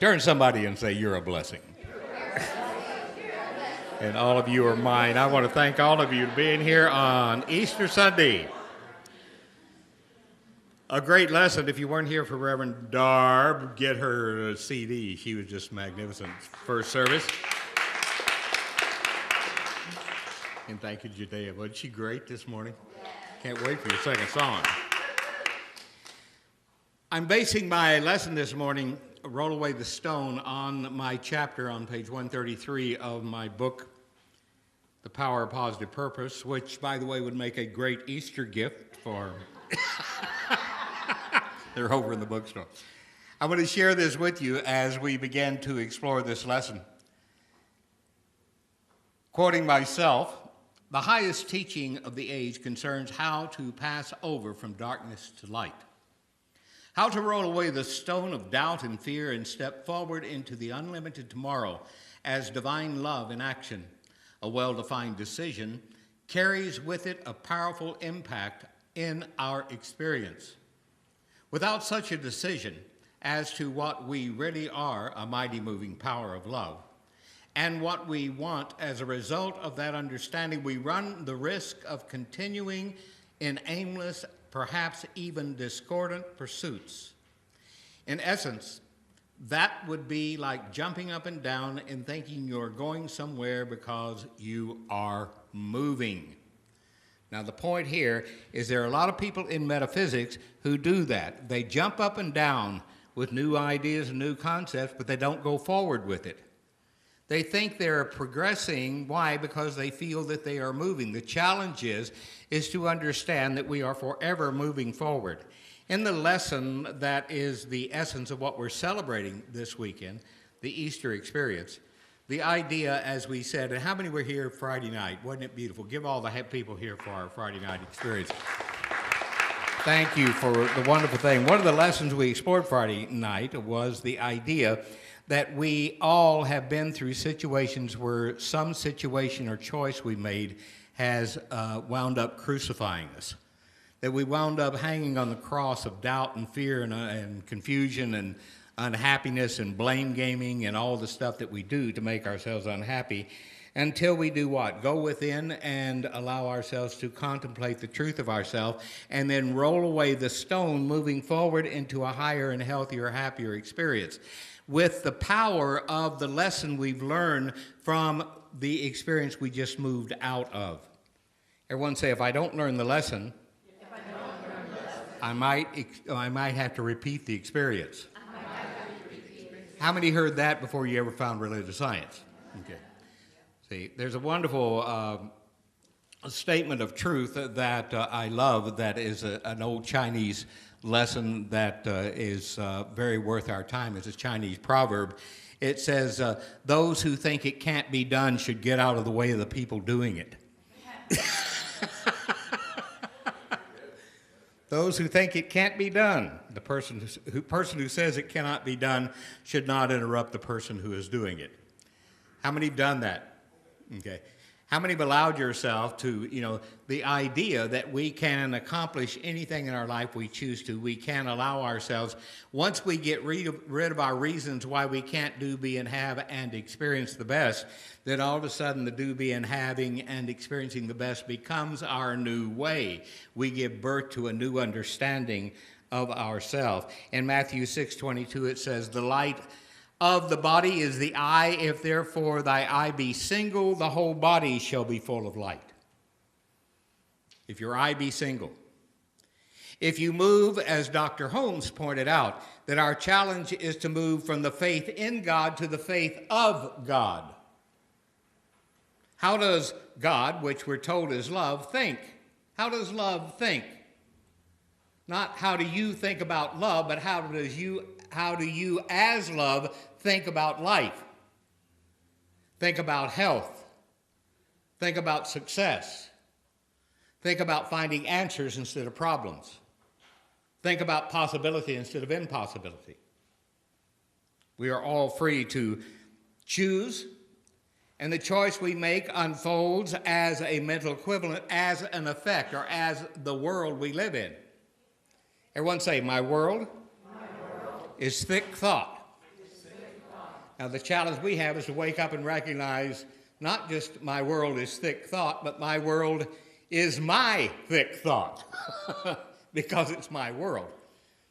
Turn to somebody and say, you're a blessing. And all of you are mine. I want to thank all of you for being here on Easter Sunday. A great lesson. If you weren't here for Reverend Darb, get her CD. She was just magnificent. First service. And thank you, Judea. Wasn't she great this morning? Can't wait for your second song. I'm basing my lesson this morning, Roll Away the Stone, on my chapter on page 133 of my book, The Power of Positive Purpose, which, by the way, would make a great Easter gift for... They're over in the bookstore. I'm going to share this with you as we begin to explore this lesson. Quoting myself, the highest teaching of the age concerns how to pass over from darkness to light. How to roll away the stone of doubt and fear and step forward into the unlimited tomorrow as divine love in action. A well-defined decision carries with it a powerful impact in our experience. Without such a decision as to what we really are, a mighty moving power of love, and what we want as a result of that understanding, we run the risk of continuing in aimless, perhaps even discordant pursuits. In essence, that would be like jumping up and down and thinking you're going somewhere because you are moving. Now, the point here is there are a lot of people in metaphysics who do that. They jump up and down with new ideas and new concepts, but they don't go forward with it. They think they're progressing. Why? Because they feel that they are moving. The challenge is to understand that we are forever moving forward. In the lesson that is the essence of what we're celebrating this weekend, the Easter experience, the idea, as we said, and how many were here Friday night? Wasn't it beautiful? Give all the people here for our Friday night experience. Thank you for the wonderful thing. One of the lessons we explored Friday night was the idea that we all have been through situations where some situation or choice we made has wound up crucifying us. That we wound up hanging on the cross of doubt and fear and confusion and unhappiness and blame gaming and all the stuff that we do to make ourselves unhappy until we do what? Go within and allow ourselves to contemplate the truth of ourselves and then roll away the stone, moving forward into a higher and healthier, happier experience with the power of the lesson we've learned from the experience we just moved out of. Everyone say, if I don't learn the lesson, I might have to repeat the experience. How many heard that before you ever found religious science? Okay. See, there's a wonderful statement of truth that I love that is an old Chinese lesson that is very worth our time. It's a Chinese proverb. It says, those who think it can't be done should get out of the way of the people doing it. Those who think it can't be done, the person who says it cannot be done should not interrupt the person who is doing it. How many have done that? Okay. How many have allowed yourself to, the idea that we can accomplish anything in our life we choose to? We can allow ourselves, once we get rid of our reasons why we can't do, be, and have, and experience the best, that all of a sudden the do, be, and having and experiencing the best becomes our new way. We give birth to a new understanding of ourselves. In Matthew 6:22, it says, the light of the body is the eye. If therefore thy eye be single, the whole body shall be full of light. If your eye be single. If you move, as Dr. Holmes pointed out, that our challenge is to move from the faith in God to the faith of God. How does God, which we're told is love, think? How does love think? Not how do you think about love, but how do you as love think about life? Think about health. Think about success. Think about finding answers instead of problems. Think about possibility instead of impossibility. We are all free to choose, and the choice we make unfolds as a mental equivalent, as an effect, or as the world we live in. Everyone say, my world is thick thought. Now, the challenge we have is to wake up and recognize not just my world is thick thought, but my world is my thick thought because it's my world.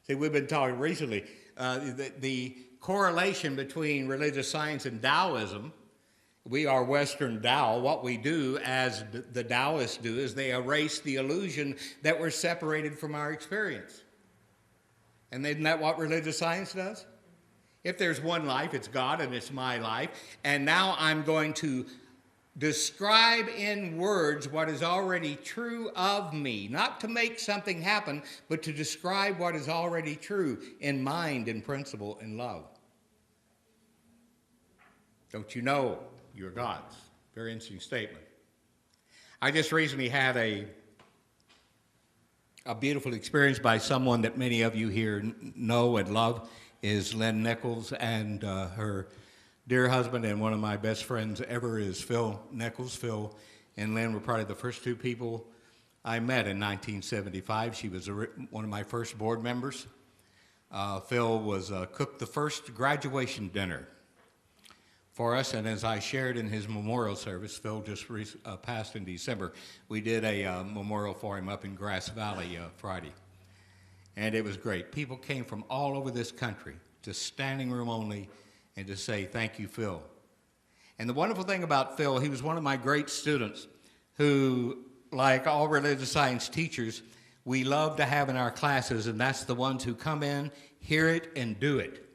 See, we've been talking recently, the correlation between religious science and Taoism. We are Western Tao. What we do, as the Taoists do, is they erase the illusion that we're separated from our experience. And isn't that what religious science does? If there's one life, it's God and it's my life. And now I'm going to describe in words what is already true of me. Not to make something happen, but to describe what is already true in mind and principle and love. Don't you know you're God's? Very interesting statement. I just recently had a beautiful experience by someone that many of you here know and love, is Lynn Nichols, and her dear husband and one of my best friends ever is Phil Nichols. Phil and Lynn were probably the first two people I met in 1975. She was one of my first board members. Phil cooked the first graduation dinner for us, and as I shared in his memorial service, Phil just passed in December, we did a memorial for him up in Grass Valley Friday. And it was great. People came from all over this country, to standing room only, and to say, thank you, Phil. And the wonderful thing about Phil, he was one of my great students who, like all religious science teachers, we love to have in our classes, and that's the ones who come in, hear it, and do it.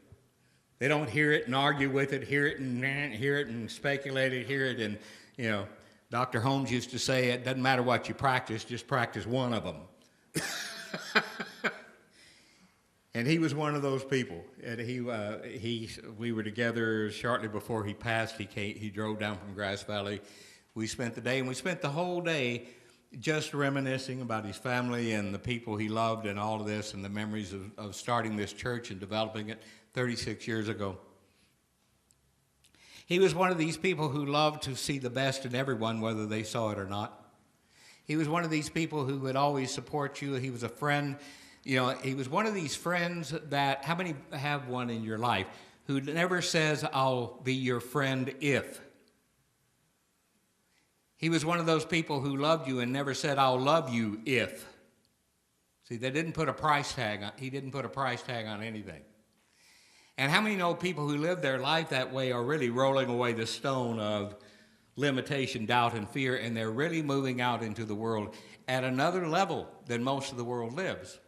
They don't hear it and argue with it, hear it and speculate it, hear it, and, you know, Dr. Holmes used to say, it doesn't matter what you practice, just practice one of them. And he was one of those people. And we were together shortly before he passed. He drove down from Grass Valley. We spent the day, and we spent the whole day just reminiscing about his family and the people he loved and all of this, and the memories of starting this church and developing it 36 years ago. He was one of these people who loved to see the best in everyone, whether they saw it or not. He was one of these people who would always support you. He was a friend. You know, he was one of these friends that, how many have one in your life, who never says, I'll be your friend if. He was one of those people who loved you and never said, I'll love you if. See, they didn't put a price tag on, he didn't put a price tag on anything. And how many know people who live their life that way are really rolling away the stone of limitation, doubt, and fear, and they're really moving out into the world at another level than most of the world lives.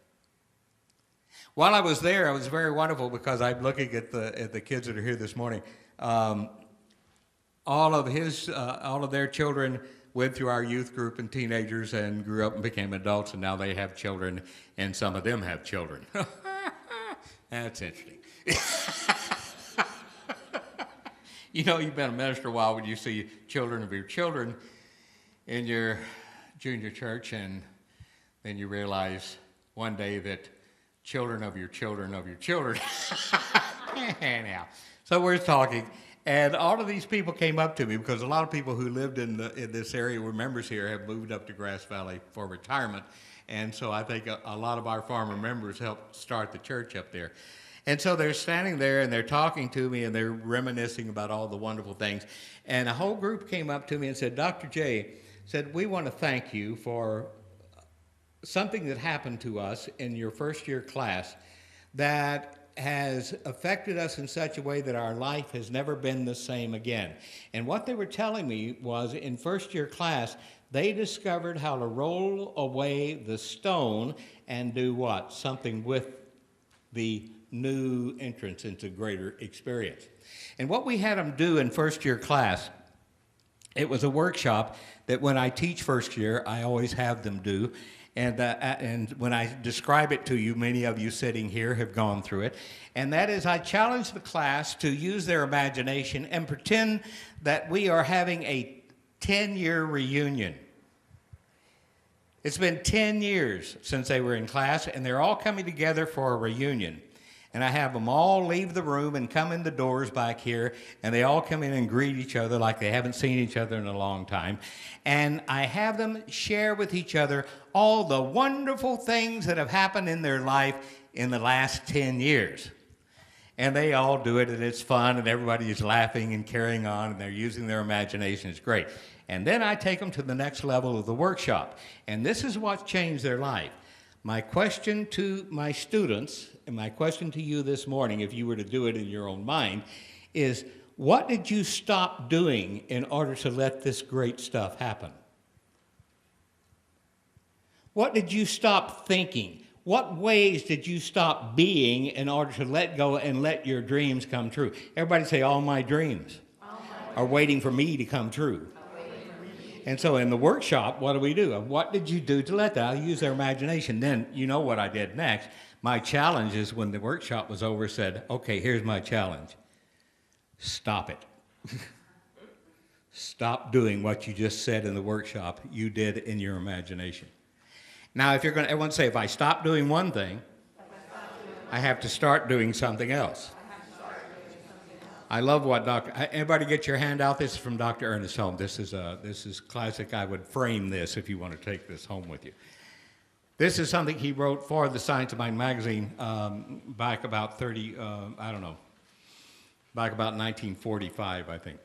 While I was there, it was very wonderful because I'm looking at the kids that are here this morning. All of their children went through our youth group and teenagers and grew up and became adults, and now they have children, and some of them have children. That's interesting. You know, you've been a minister a while when you see children of your children in your junior church, and then you realize one day that children of your children of your children. Anyhow, so we're talking, and all of these people came up to me because a lot of people who lived in this area, were members here, have moved up to Grass Valley for retirement, and so I think a lot of our former members helped start the church up there. And so they're standing there and they're talking to me and they're reminiscing about all the wonderful things. And a whole group came up to me and said, Dr. J, said, we want to thank you for something that happened to us in your first year class that has affected us in such a way that our life has never been the same again. And what they were telling me was in first year class, they discovered how to roll away the stone and do what? Something with the new entrance into greater experience. And what we had them do in first year class, it was a workshop that when I teach first year, I always have them do. And when I describe it to you, many of you sitting here have gone through it. And that is, I challenge the class to use their imagination and pretend that we are having a 10-year reunion. It's been 10 years since they were in class, and they're all coming together for a reunion. And I have them all leave the room and come in the doors back here, and they all come in and greet each other like they haven't seen each other in a long time. And I have them share with each other all the wonderful things that have happened in their life in the last 10 years. And they all do it, and it's fun, and everybody is laughing and carrying on, and they're using their imagination. It's great. And then I take them to the next level of the workshop. And this is what changed their life. My question to my students, and my question to you this morning, if you were to do it in your own mind, is what did you stop doing in order to let this great stuff happen? What did you stop thinking? What ways did you stop being in order to let go and let your dreams come true? Everybody say, all my dreams are waiting for me to come true. And so in the workshop, what do? What did you do to let that? I use their imagination. Then you know what I did next. My challenge is when the workshop was over, said, okay, here's my challenge. Stop it. Stop doing what you just said in the workshop you did in your imagination. Now, if you're going to, everyone say, if I stop doing one thing, I have to start doing something else. I love what everybody get your hand out. This is from Dr. Ernest Holmes. This is classic. I would frame this if you want to take this home with you. This is something he wrote for the Science of Mind magazine back about back about 1945, I think.